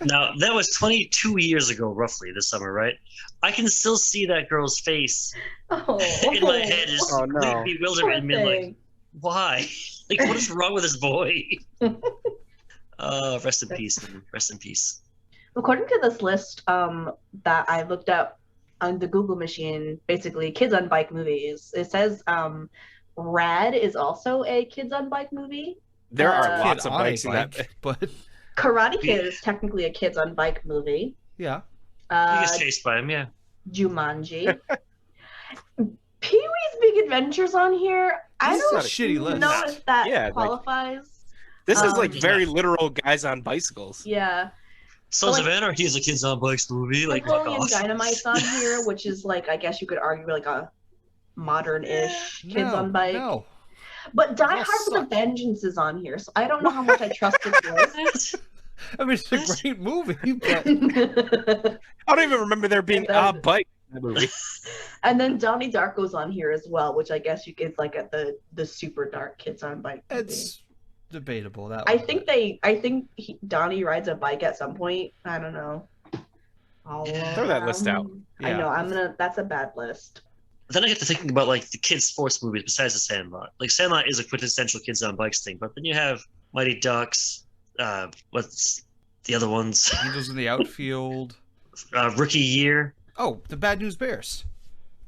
[SPEAKER 2] Now, that was 22 years ago, roughly, this summer, right? I can still see that girl's face
[SPEAKER 5] Oh.
[SPEAKER 2] in my head. Just
[SPEAKER 4] Oh, no.
[SPEAKER 2] complete bewilderment. And being like, why? Like, what is wrong with this boy? Rest in peace, man. Rest in peace.
[SPEAKER 5] According to this list that I looked up on the Google machine, basically kids on bike movies, it says Rad is also a kids on bike movie.
[SPEAKER 4] There are
[SPEAKER 5] Kid
[SPEAKER 4] lots of
[SPEAKER 3] on a
[SPEAKER 4] bikes in that.
[SPEAKER 3] bike, but
[SPEAKER 5] Karate Kid is technically a kids on bike movie.
[SPEAKER 3] yeah.
[SPEAKER 2] He gets chased by him, yeah.
[SPEAKER 5] Jumanji. Pee-wee's Big Adventures on here. I
[SPEAKER 3] This is
[SPEAKER 5] don't
[SPEAKER 3] a shitty list.
[SPEAKER 5] know if that
[SPEAKER 4] Yeah, like-
[SPEAKER 5] qualifies.
[SPEAKER 4] This is like
[SPEAKER 5] Um,
[SPEAKER 4] very literal guys on bicycles.
[SPEAKER 5] Yeah.
[SPEAKER 2] Sons
[SPEAKER 5] like-
[SPEAKER 2] of Anarchy is a kids on bikes movie. Like, fuck
[SPEAKER 5] Napoleon
[SPEAKER 2] off.
[SPEAKER 5] Dynamite's on here, which is like, I guess you could argue like a modern-ish kids on bike.
[SPEAKER 3] No.
[SPEAKER 5] But Die
[SPEAKER 3] Those
[SPEAKER 5] Hard with a
[SPEAKER 3] suck.
[SPEAKER 5] Vengeance is on here, so I don't know how much I trust this
[SPEAKER 3] I mean, it's a great movie, but
[SPEAKER 5] list.
[SPEAKER 4] I don't even remember there being a bike in that movie.
[SPEAKER 5] And then Donnie Darko's on here as well, which I guess you could like at the super dark kids on bike movie.
[SPEAKER 3] it's debatable. That
[SPEAKER 5] I
[SPEAKER 3] one,
[SPEAKER 5] think Donnie rides a bike at some point. I don't know.
[SPEAKER 4] Throw that list out.
[SPEAKER 5] I
[SPEAKER 3] Yeah.
[SPEAKER 5] know. That's a bad list.
[SPEAKER 2] Then I get to thinking about like the kids' sports movies besides the Sandlot. Like Sandlot is a quintessential kids on bikes thing, but then you have Mighty Ducks. What's the other ones?
[SPEAKER 3] Angels in the Outfield.
[SPEAKER 2] Rookie Year,
[SPEAKER 3] Oh, the Bad News Bears.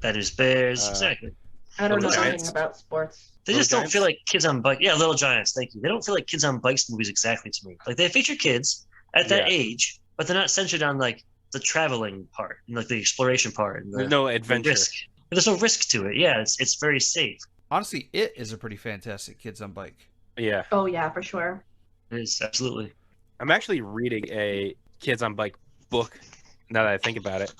[SPEAKER 2] Bad News Bears.
[SPEAKER 4] Uh,
[SPEAKER 2] Exactly.
[SPEAKER 5] I don't know
[SPEAKER 2] Little
[SPEAKER 5] anything
[SPEAKER 4] Giants.
[SPEAKER 5] about sports.
[SPEAKER 2] They
[SPEAKER 4] Little
[SPEAKER 2] just don't
[SPEAKER 4] Giants?
[SPEAKER 2] feel like kids on bike. Yeah, Little Giants. Thank you. They don't feel like kids on bikes movies exactly to me. Like they feature kids at that
[SPEAKER 4] Yeah.
[SPEAKER 2] age, but they're not centered on like the traveling part and like the exploration part and
[SPEAKER 4] There's
[SPEAKER 2] the
[SPEAKER 4] no adventure.
[SPEAKER 2] risk. There's no risk to it. Yeah, it's very safe.
[SPEAKER 3] Honestly, It is a pretty fantastic kids on bike.
[SPEAKER 4] Yeah.
[SPEAKER 5] Oh yeah, for sure.
[SPEAKER 2] It is absolutely.
[SPEAKER 4] I'm actually reading a kids on bike book now that I think about it.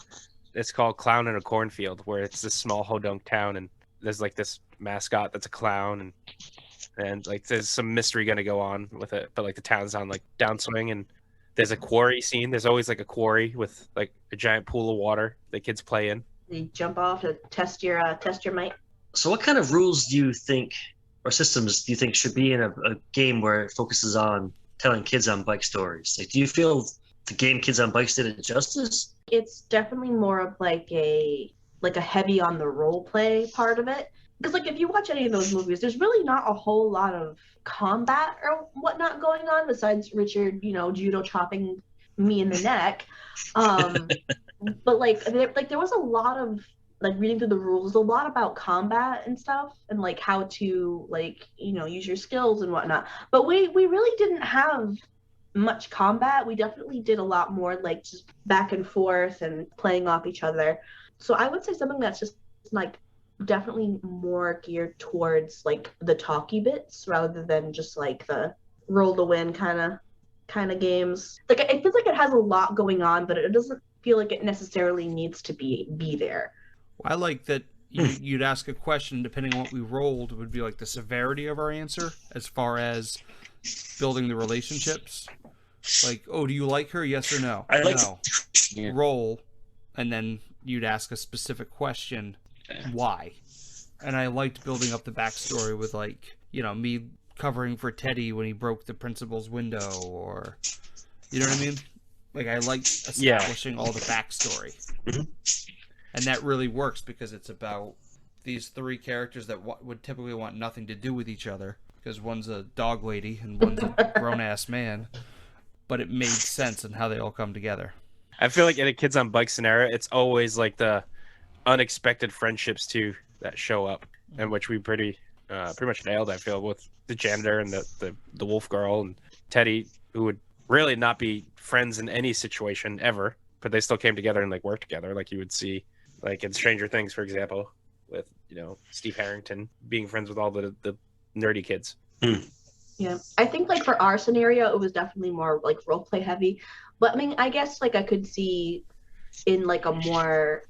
[SPEAKER 4] It's called Clown in a Cornfield, where it's this small hodunk town and there's like this mascot that's a clown and like there's some mystery gonna go on with it, but like the town's on like downswing and there's a quarry scene. There's always like a quarry with like a giant pool of water that kids play in.
[SPEAKER 5] You jump off to test your might.
[SPEAKER 2] So, what kind of rules do you think, or systems do you think, should be in a game where it focuses on telling kids on bike stories? Like, do you feel the game Kids on Bikes did it justice?
[SPEAKER 5] It's definitely more of like a heavy on the role play part of it. Because like if you watch any of those movies, there's really not a whole lot of combat or whatnot going on besides Richard, judo chopping me in the neck. But like there was a lot of like reading through the rules, a lot about combat and stuff, and like how to like use your skills and whatnot. But we really didn't have much combat. We definitely did a lot more like just back and forth and playing off each other. So I would say something that's just like definitely more geared towards like the talky bits rather than just like the roll to win kind of games. Like it feels like it has a lot going on, but it doesn't feel like it necessarily needs to be there.
[SPEAKER 3] I like that you'd ask a question depending on what we rolled would be like the severity of our answer as far as building the relationships. Like, oh, do you like her? Yes or no?
[SPEAKER 2] I like
[SPEAKER 3] no. Roll, and then you'd ask a specific question. Why? And I liked building up the backstory with like, me covering for Teddy when he broke the principal's window, or you know what I mean? Like I liked establishing all the backstory.
[SPEAKER 2] Mm-hmm.
[SPEAKER 3] And that really works because it's about these three characters that would typically want nothing to do with each other because one's a dog lady and one's a grown-ass man. But it made sense in how they all come together.
[SPEAKER 4] I feel like in a Kids on Bikes scenario, it's always like the unexpected friendships too that show up, and which we pretty much nailed. I feel with the janitor and the wolf girl and Teddy, who would really not be friends in any situation ever, but they still came together and like worked together, like you would see like in Stranger Things, for example, with Steve Harrington being friends with all the nerdy kids.
[SPEAKER 5] Yeah, I think like for our scenario, it was definitely more like role play heavy. But I mean, I guess like I could see in like a more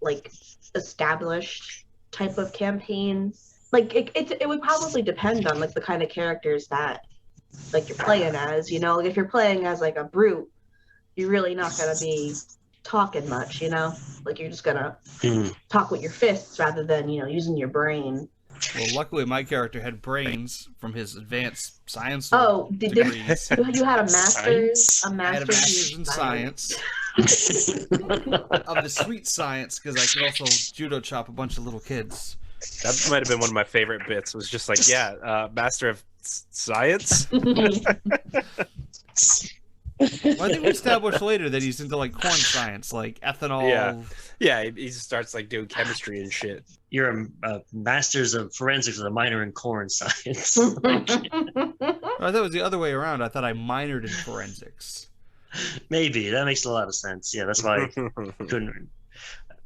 [SPEAKER 5] like established type of campaign, like it would probably depend on like the kind of characters that like you're playing as. Like if you're playing as like a brute, you're really not gonna be talking much. Like you're just gonna talk with your fists rather than using your brain.
[SPEAKER 3] Well, luckily my character had brains from his advanced science
[SPEAKER 5] degrees. You had a master's?
[SPEAKER 3] I had a master's in science. Of the sweet science, because I could also judo chop a bunch of little kids.
[SPEAKER 4] That might have been one of my favorite bits. Was just like, master of science.
[SPEAKER 3] Well, I think we established later that he's into like corn science, like ethanol.
[SPEAKER 4] Yeah. He starts like doing chemistry and shit.
[SPEAKER 2] You're a master's of forensics with a minor in corn science.
[SPEAKER 3] I thought it was the other way around. I thought I minored in forensics.
[SPEAKER 2] Maybe that makes a lot of sense. Yeah, that's why I couldn't.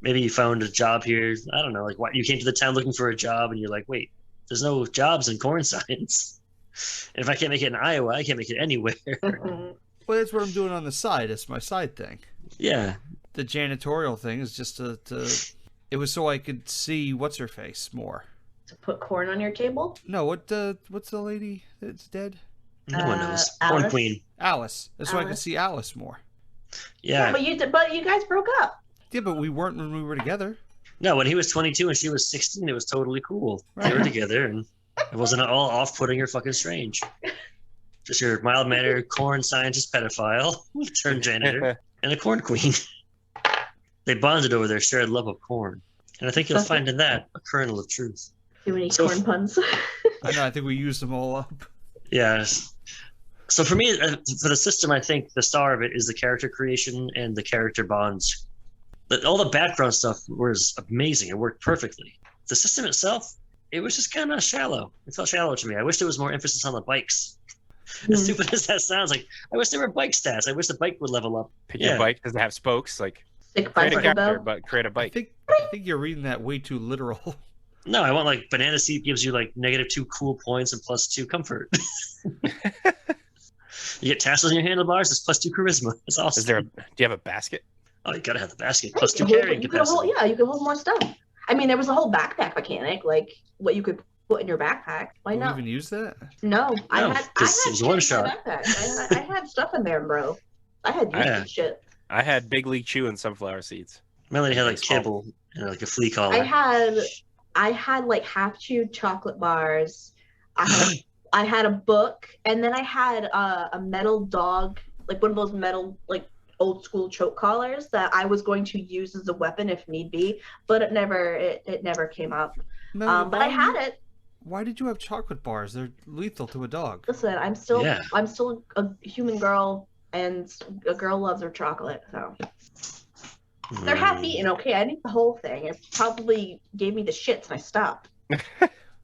[SPEAKER 2] Maybe you found a job here. I don't know. Like, what you came to the town looking for a job, and you're like, wait, there's no jobs in corn science. And if I can't make it in Iowa, I can't make it anywhere.
[SPEAKER 3] Well, that's what I'm doing on the side. It's my side thing.
[SPEAKER 2] Yeah.
[SPEAKER 3] The janitorial thing is just to it was so I could see what's her face more.
[SPEAKER 5] To put corn on your table?
[SPEAKER 3] No, what's the lady that's dead?
[SPEAKER 2] No one knows.
[SPEAKER 5] Alice.
[SPEAKER 2] Corn Queen.
[SPEAKER 3] Alice. That's so I could see Alice more.
[SPEAKER 2] Yeah.
[SPEAKER 5] But you guys broke up.
[SPEAKER 3] Yeah, but we weren't when we were together.
[SPEAKER 2] No, when he was 22 and she was 16, it was totally cool. Right. They were together, and it wasn't all off-putting or fucking strange. Just your mild-mannered corn scientist pedophile turned janitor and a corn queen. They bonded over their shared love of corn. And I think you'll find in that a kernel of truth.
[SPEAKER 5] Too many corn puns.
[SPEAKER 3] I know, I think we used them all up.
[SPEAKER 2] Yes. So for me, for the system, I think the star of it is the character creation and the character bonds. But all the background stuff was amazing. It worked perfectly. The system itself, it was just kind of shallow. It felt shallow to me. I wish there was more emphasis on the bikes. As stupid as that sounds, like I wish there were bike stats. I wish the bike would level up.
[SPEAKER 4] Pick your bike. Does it have spokes? Like
[SPEAKER 5] Sick
[SPEAKER 4] create a
[SPEAKER 5] bicycle
[SPEAKER 4] character,
[SPEAKER 5] belt.
[SPEAKER 4] but create a bike.
[SPEAKER 3] I think you're reading that way too literal.
[SPEAKER 2] No, I want like banana seat gives you like -2 cool points and +2 comfort. You get tassels in your handlebars. It's +2 charisma. It's awesome.
[SPEAKER 4] Do you have a basket?
[SPEAKER 2] Oh, you gotta have the basket. +2 carrying
[SPEAKER 5] You could
[SPEAKER 2] capacity.
[SPEAKER 5] you could hold more stuff. I mean, there was a whole backpack mechanic, like what you could put in your backpack. Why
[SPEAKER 3] Do we
[SPEAKER 5] not?
[SPEAKER 3] even use that?
[SPEAKER 5] No, I
[SPEAKER 2] No,
[SPEAKER 5] had
[SPEAKER 2] 'cause it was
[SPEAKER 5] shit
[SPEAKER 2] one
[SPEAKER 5] in my
[SPEAKER 2] shot.
[SPEAKER 5] backpack. I had stuff in there, bro. I had used shit.
[SPEAKER 4] I had Big League Chew and sunflower seeds.
[SPEAKER 2] Melanie had like
[SPEAKER 4] Nice call.
[SPEAKER 2] kibble and like a flea collar.
[SPEAKER 5] I had like half chewed chocolate bars. I had a book, and then I had a metal dog, like one of those metal like old school choke collars that I was going to use as a weapon if need be, but it never came up.
[SPEAKER 3] No,
[SPEAKER 5] But I had it.
[SPEAKER 3] Why did you have chocolate bars? They're lethal to a dog.
[SPEAKER 5] Listen, I'm still a human girl and a girl loves her chocolate, so they're half eaten. Okay, I didn't eat the whole thing. It probably gave me the shits, and I stopped.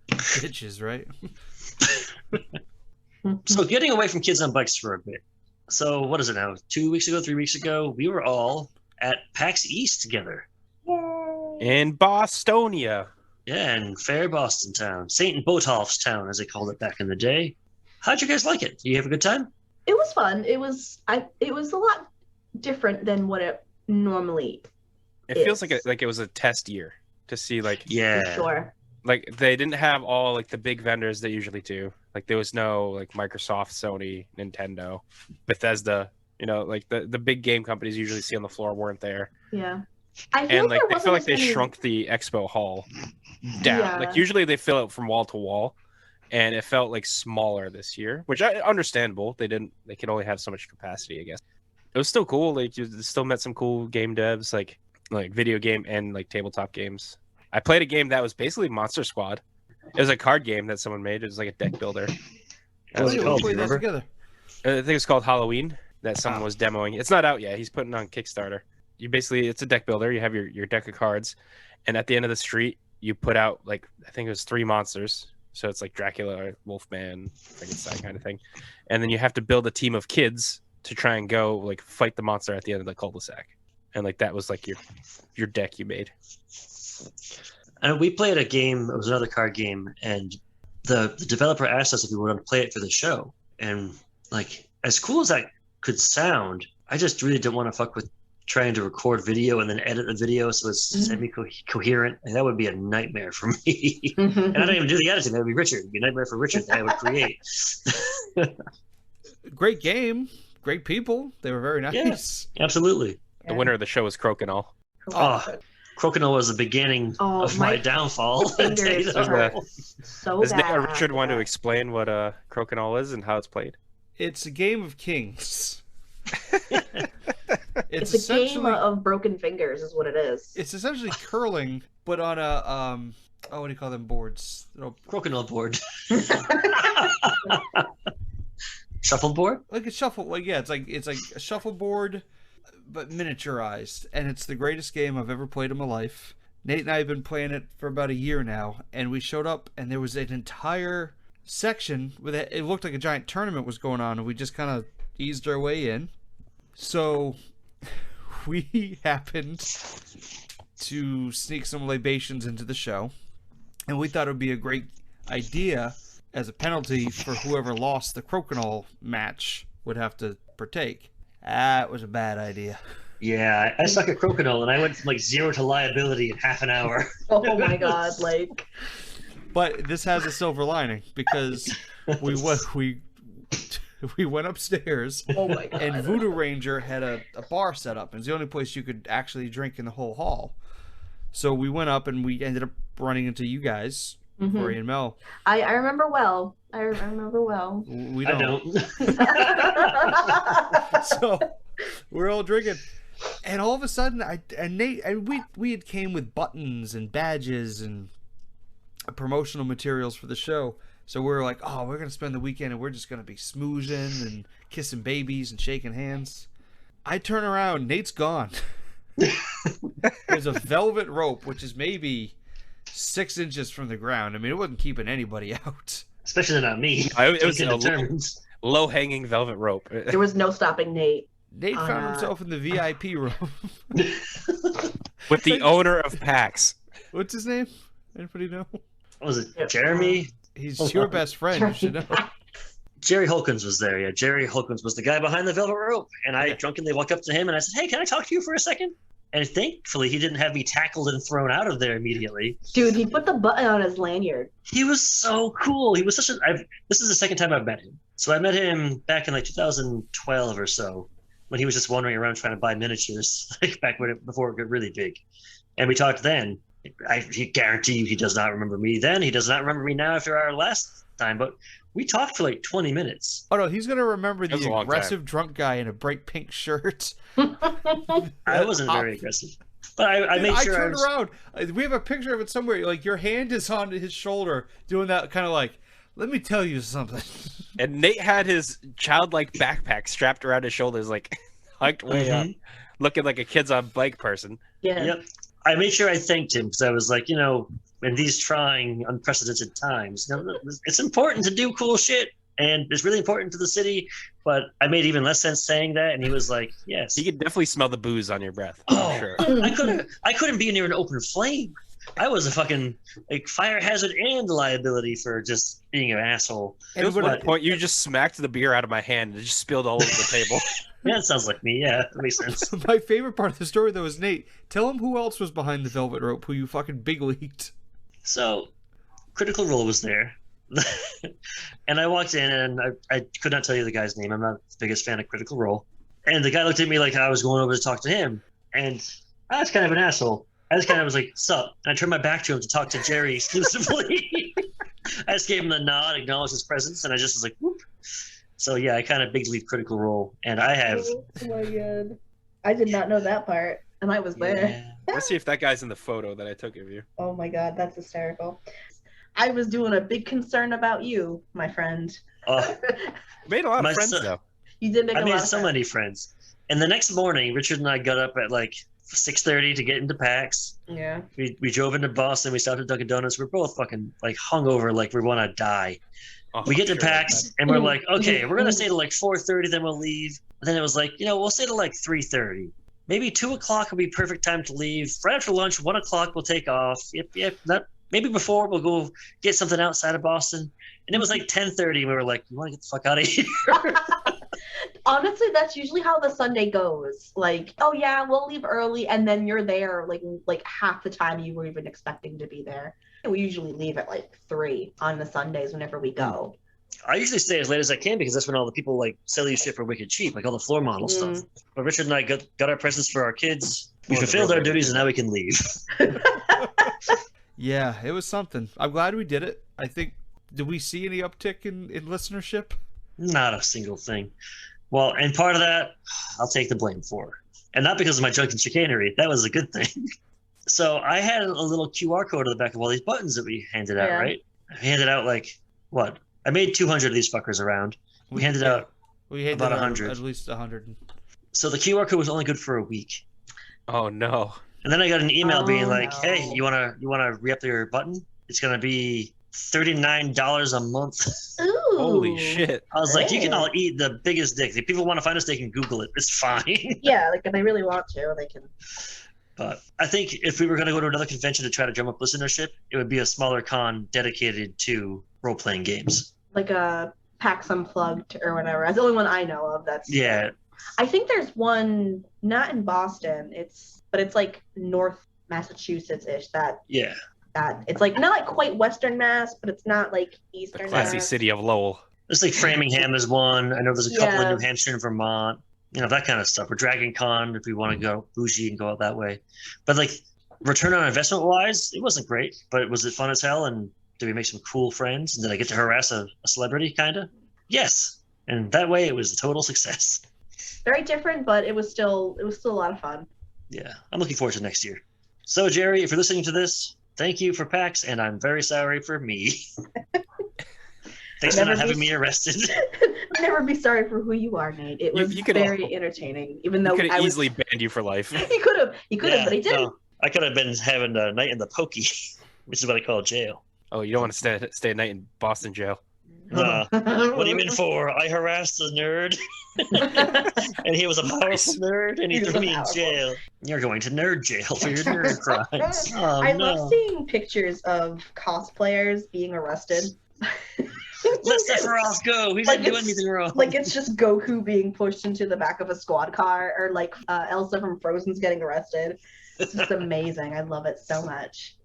[SPEAKER 3] Bitches, right?
[SPEAKER 2] So getting away from kids on bikes for a bit. So what is it now? 2 weeks ago, 3 weeks ago, we were all at PAX East together.
[SPEAKER 5] Yay!
[SPEAKER 4] In Bostonia.
[SPEAKER 2] Yeah, in fair Boston town, St. Botolph's town, as they called it back in the day. How'd you guys like it? Did you have a good time?
[SPEAKER 5] It was fun. It was a lot different than what it normally
[SPEAKER 4] It feels like it was a test year to see
[SPEAKER 2] Yeah.
[SPEAKER 5] For sure.
[SPEAKER 4] like they didn't have all like the big vendors they usually do. Like there was no like Microsoft, Sony, Nintendo, Bethesda, like the big game companies you usually see on the floor weren't there.
[SPEAKER 5] Yeah. I feel
[SPEAKER 4] And
[SPEAKER 5] there
[SPEAKER 4] they
[SPEAKER 5] wasn't
[SPEAKER 4] feel like
[SPEAKER 5] as
[SPEAKER 4] they
[SPEAKER 5] many-
[SPEAKER 4] shrunk the expo hall down.
[SPEAKER 5] Yeah.
[SPEAKER 4] Like usually they fill it from wall to wall, and it felt like smaller this year, which I understandable. They could only have so much capacity, I guess. It was still cool. Like you still met some cool game devs, like video game and like tabletop games. I played a game that was basically Monster Squad. It was a card game that someone made. It was like a deck builder.
[SPEAKER 2] What was it
[SPEAKER 3] We'll
[SPEAKER 2] called? Do
[SPEAKER 3] play
[SPEAKER 2] you
[SPEAKER 3] that
[SPEAKER 2] remember?
[SPEAKER 3] together.
[SPEAKER 4] I think it's called Halloween that someone was demoing. It's not out yet. He's putting it on Kickstarter. It's a deck builder. You have your deck of cards, and at the end of the street, you put out I think it was 3 monsters. So it's like Dracula, Wolfman, Frankenstein kind of thing, and then you have to build a team of kids to try and go fight the monster at the end of the cul-de-sac, and that was your deck you made.
[SPEAKER 2] And we played a game. It was another card game, and the developer asked us if we wanted to play it for the show. And as cool as that could sound, I just really didn't want to fuck with trying to record video and then edit the video so it's semi-coherent. And that would be a nightmare for me. And I don't even do the editing. That would be Richard. It'd be a nightmare for Richard that I would create.
[SPEAKER 3] Great game. Great people. They were very nice.
[SPEAKER 2] Yeah, absolutely.
[SPEAKER 4] The winner of the show was Crokinole.
[SPEAKER 2] Oh, Crokinole was the beginning of my downfall.
[SPEAKER 5] Fingers hurt so
[SPEAKER 4] Does
[SPEAKER 5] bad.
[SPEAKER 4] Richard want to explain what Crokinole is and how it's played?
[SPEAKER 3] It's a game of kings.
[SPEAKER 5] It's a game of broken fingers, is what it is.
[SPEAKER 3] It's essentially curling, but on a what do you call them boards?
[SPEAKER 2] Crokinole board. Shuffleboard?
[SPEAKER 3] Like a shuffle. It's like a shuffleboard, but miniaturized, and it's the greatest game I've ever played in my life. Nate and I have been playing it for about a year now, and we showed up, and there was an entire section with it looked like a giant tournament was going on, and we just kind of eased our way in. So we happened to sneak some libations into the show, and we thought it would be a great idea as a penalty for whoever lost the Crokinole match would have to partake. That was a bad idea.
[SPEAKER 2] Yeah, I suck at Crokinole, and I went from 0 to liability in half an hour.
[SPEAKER 5] Oh my god,
[SPEAKER 3] But this has a silver lining because we went upstairs.
[SPEAKER 5] Oh my god.
[SPEAKER 3] And Voodoo Ranger had a bar set up, and it's the only place you could actually drink in the whole hall. So we went up, and we ended up running into you guys, Cory and Mel.
[SPEAKER 5] I remember well.
[SPEAKER 3] We
[SPEAKER 2] I
[SPEAKER 3] don't.
[SPEAKER 2] don't.
[SPEAKER 3] So we're all drinking, and all of a sudden, Nate and we had came with buttons and badges and promotional materials for the show. So we were like, oh, we're gonna spend the weekend and we're just gonna be smoozing and kissing babies and shaking hands. I turn around, Nate's gone. There's a velvet rope, which is maybe 6 inches from the ground. I mean, it wasn't keeping anybody out.
[SPEAKER 2] Especially not me.
[SPEAKER 4] It was a low-hanging velvet rope.
[SPEAKER 5] There was no stopping Nate.
[SPEAKER 3] Nate found himself in the VIP room.
[SPEAKER 4] With the owner of PAX.
[SPEAKER 3] What's his name? Anybody know?
[SPEAKER 2] What was it, Jeremy?
[SPEAKER 3] He's your best friend, you should know.
[SPEAKER 2] Jerry Holkins was there. Yeah, Jerry Holkins was the guy behind the velvet rope. And I drunkenly walked up to him and I said, hey, can I talk to you for a second? And thankfully, he didn't have me tackled and thrown out of there immediately.
[SPEAKER 5] Dude, he put the button on his lanyard.
[SPEAKER 2] He was so cool. He was such this is the second time I've met him. So I met him back in 2012 or so, when he was just wandering around trying to buy miniatures, before it got really big. And we talked then. I guarantee you he does not remember me then. He does not remember me now after our last time. But we talked for 20 minutes.
[SPEAKER 3] Oh no, he's gonna remember
[SPEAKER 4] That was a
[SPEAKER 3] the
[SPEAKER 4] long
[SPEAKER 3] aggressive drunk guy in a bright pink shirt.
[SPEAKER 2] I wasn't very aggressive. But I made sure
[SPEAKER 3] turned around. We have a picture of it somewhere. Like your hand is on his shoulder, doing that kind of Let me tell you something.
[SPEAKER 4] And Nate had his childlike backpack strapped around his shoulders, like hiked way up, looking like a kids on bike person.
[SPEAKER 5] Yeah.
[SPEAKER 2] Yep. I made sure I thanked him because I was like, in these trying, unprecedented times, it's important to do cool shit, and it's really important to the city. But I made even less sense saying that, and he was like, "Yes."
[SPEAKER 4] He could definitely smell the booze on your breath.
[SPEAKER 2] Oh,
[SPEAKER 4] Sure.
[SPEAKER 2] I couldn't be near an open flame. I was a fucking fire hazard and liability for just being an asshole.
[SPEAKER 4] It was one point you just smacked the beer out of my hand and it just spilled all over the table.
[SPEAKER 2] Yeah, it sounds like me. Yeah, that makes sense.
[SPEAKER 3] My favorite part of the story, though, is Nate. Tell him who else was behind the velvet rope, who you fucking big leaked.
[SPEAKER 2] So, Critical Role was there. And I walked in and I could not tell you the guy's name. I'm not the biggest fan of Critical Role. And the guy looked at me like I was going over to talk to him. And I was kind of an asshole. I just kind of was like, sup? And I turned my back to him to talk to Jerry exclusively. I just gave him the nod, acknowledged his presence, and I just was like, whoop. So yeah, I kind of big leave Critical Role. And I have...
[SPEAKER 5] Oh my god. I did not know that part. And I was there.
[SPEAKER 2] Yeah.
[SPEAKER 4] Let's see if that guy's in the photo that I took of you.
[SPEAKER 5] Oh my god, that's hysterical. I was doing a big concern about you, my friend.
[SPEAKER 4] Made a lot
[SPEAKER 2] My
[SPEAKER 4] of friends,
[SPEAKER 2] son-
[SPEAKER 4] though.
[SPEAKER 5] You did make
[SPEAKER 2] I
[SPEAKER 5] a
[SPEAKER 2] made
[SPEAKER 5] lot of
[SPEAKER 2] so
[SPEAKER 5] friends.
[SPEAKER 2] many friends. And the next morning, Richard and I got up at like 6:30 to get into PAX.
[SPEAKER 5] Yeah.
[SPEAKER 2] We drove into Boston. We stopped at Dunkin' Donuts. We're both fucking like hungover, like we want to die.
[SPEAKER 4] Oh,
[SPEAKER 2] We get to
[SPEAKER 4] sure,
[SPEAKER 2] PAX and we're like, okay, we're gonna stay till like 4:30, then we'll leave. And then it was like, we'll stay till like 3:30. Maybe 2:00 would be perfect time to leave. Right after lunch, 1:00 we'll take off. Yep. Maybe before we'll go get something outside of Boston. And it was like 10:30. And we were like, you want to get the fuck out of here?
[SPEAKER 5] Honestly, that's usually how the Sunday goes. Like, oh yeah, we'll leave early, and then you're there like half the time you were even expecting to be there. And we usually leave at like 3 on the Sundays whenever we go.
[SPEAKER 2] I usually stay as late as I can because that's when all the people like sell you shit for wicked cheap, like all the floor model stuff. But Richard and I got our presents for our kids. We fulfilled our duties and now we can leave.
[SPEAKER 3] Yeah, it was something. I'm glad we did it. I think, did we see any uptick in listenership?
[SPEAKER 2] Not a single thing. Well, and part of that, I'll take the blame for. And not because of my drunken chicanery. That was a good thing. So I had a little QR code on the back of all these buttons that we handed out, right? I handed out like, what? I made 200 of these fuckers around. We handed out about 100.
[SPEAKER 3] At least 100.
[SPEAKER 2] So the QR code was only good for a week.
[SPEAKER 4] Oh, no.
[SPEAKER 2] And then I got an email being like,
[SPEAKER 5] no.
[SPEAKER 2] hey, you wanna re-up your button? It's gonna be $39 a month.
[SPEAKER 5] Ooh.
[SPEAKER 4] Holy shit.
[SPEAKER 2] I was like, you can
[SPEAKER 5] Hey.
[SPEAKER 2] all eat the biggest dick. If people want to find us, they can Google it. It's fine.
[SPEAKER 5] Yeah, like if they really want to, they can.
[SPEAKER 2] But I think if we were going to go to another convention to try to drum up listenership, it would be a smaller con dedicated to role-playing games.
[SPEAKER 5] Like a PAX Unplugged or whatever. That's the only one I know of. That's
[SPEAKER 2] Yeah.
[SPEAKER 5] I think there's one not in Boston. But it's like North Massachusetts-ish.
[SPEAKER 2] Yeah.
[SPEAKER 5] That it's like not like quite Western Mass, but it's not like Eastern
[SPEAKER 4] Classy
[SPEAKER 5] Mass.
[SPEAKER 4] city of Lowell.
[SPEAKER 2] It's like Framingham is one. I know there's a couple in
[SPEAKER 5] Yeah.
[SPEAKER 2] New Hampshire and Vermont. That kind of stuff. Or Dragon Con if we want to go bougie and go out that way. But like return on investment wise, it wasn't great. But was it fun as hell? And did we make some cool friends? And did I get to harass a celebrity kind of? Yes. And that way it was a total success.
[SPEAKER 5] Very different, but it was still a lot of fun.
[SPEAKER 2] Yeah. I'm looking forward to next year. So Jerry, if you're listening to this, thank you for PAX, and I'm very sorry for me. Thanks for not having me arrested.
[SPEAKER 5] Never be sorry for who you are, Nate. It was
[SPEAKER 4] You could-
[SPEAKER 5] very entertaining, even though
[SPEAKER 4] You could
[SPEAKER 5] I
[SPEAKER 4] have
[SPEAKER 5] was.
[SPEAKER 4] easily banned you for life.
[SPEAKER 5] He could have, but he didn't.
[SPEAKER 2] No, I could have been having a night in the pokey, which is what I call jail.
[SPEAKER 4] Oh, you don't want to stay a night in Boston jail.
[SPEAKER 2] What are you in for? I harassed a nerd, and he was a powerful nerd, and he
[SPEAKER 5] He was
[SPEAKER 2] threw me in
[SPEAKER 5] powerful.
[SPEAKER 2] jail. You're going to nerd jail for your nerd crimes. Oh,
[SPEAKER 5] I
[SPEAKER 2] no.
[SPEAKER 5] love seeing pictures of cosplayers being arrested.
[SPEAKER 2] Let Sephiroth go. He
[SPEAKER 5] Like
[SPEAKER 2] didn't do
[SPEAKER 5] it's-
[SPEAKER 2] anything wrong.
[SPEAKER 5] Like it's just Goku being pushed into the back of a squad car, or like Elsa from Frozen's getting arrested. It's just amazing. I love it so much.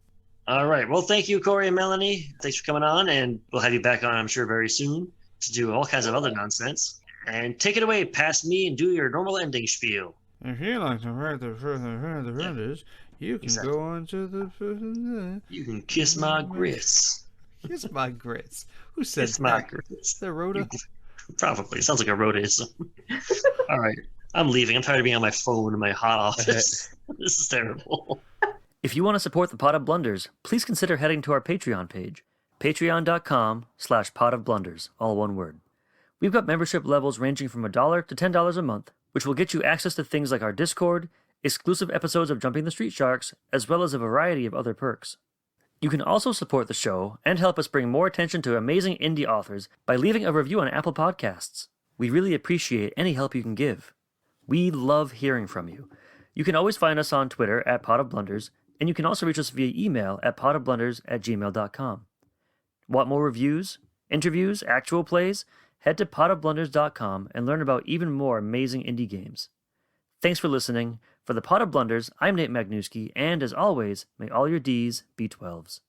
[SPEAKER 2] All right. Well, thank you, Cory and Melanie. Thanks for coming on, and we'll have you back on, I'm sure, very soon to do all kinds of other nonsense. And take it away past me and do your normal ending spiel.
[SPEAKER 3] If you like to write the is, you can
[SPEAKER 2] Exactly.
[SPEAKER 3] go on to the.
[SPEAKER 2] You can kiss my grits.
[SPEAKER 3] Kiss my grits. Who said
[SPEAKER 2] Kiss my
[SPEAKER 3] that?
[SPEAKER 2] grits.
[SPEAKER 3] Is that Rhoda?
[SPEAKER 2] Probably. Sounds like a roadism. All right. I'm leaving. I'm tired of being on my phone in my hot office. This is terrible.
[SPEAKER 6] If you want to support the Pot of Blunders, please consider heading to our Patreon page. patreon.com/potofblunders, all one word. We've got membership levels ranging from $1 to $10 a month, which will get you access to things like our Discord, exclusive episodes of Jumping the Street Sharks, as well as a variety of other perks. You can also support the show and help us bring more attention to amazing indie authors by leaving a review on Apple Podcasts. We really appreciate any help you can give. We love hearing from you. You can always find us on Twitter at potofblunders, and you can also reach us via email at potofblunders@gmail.com. Want more reviews, interviews, actual plays? Head to potofblunders.com and learn about even more amazing indie games. Thanks for listening. For the Pot of Blunders, I'm Nate Magnuski, and as always, may all your Ds be 12s.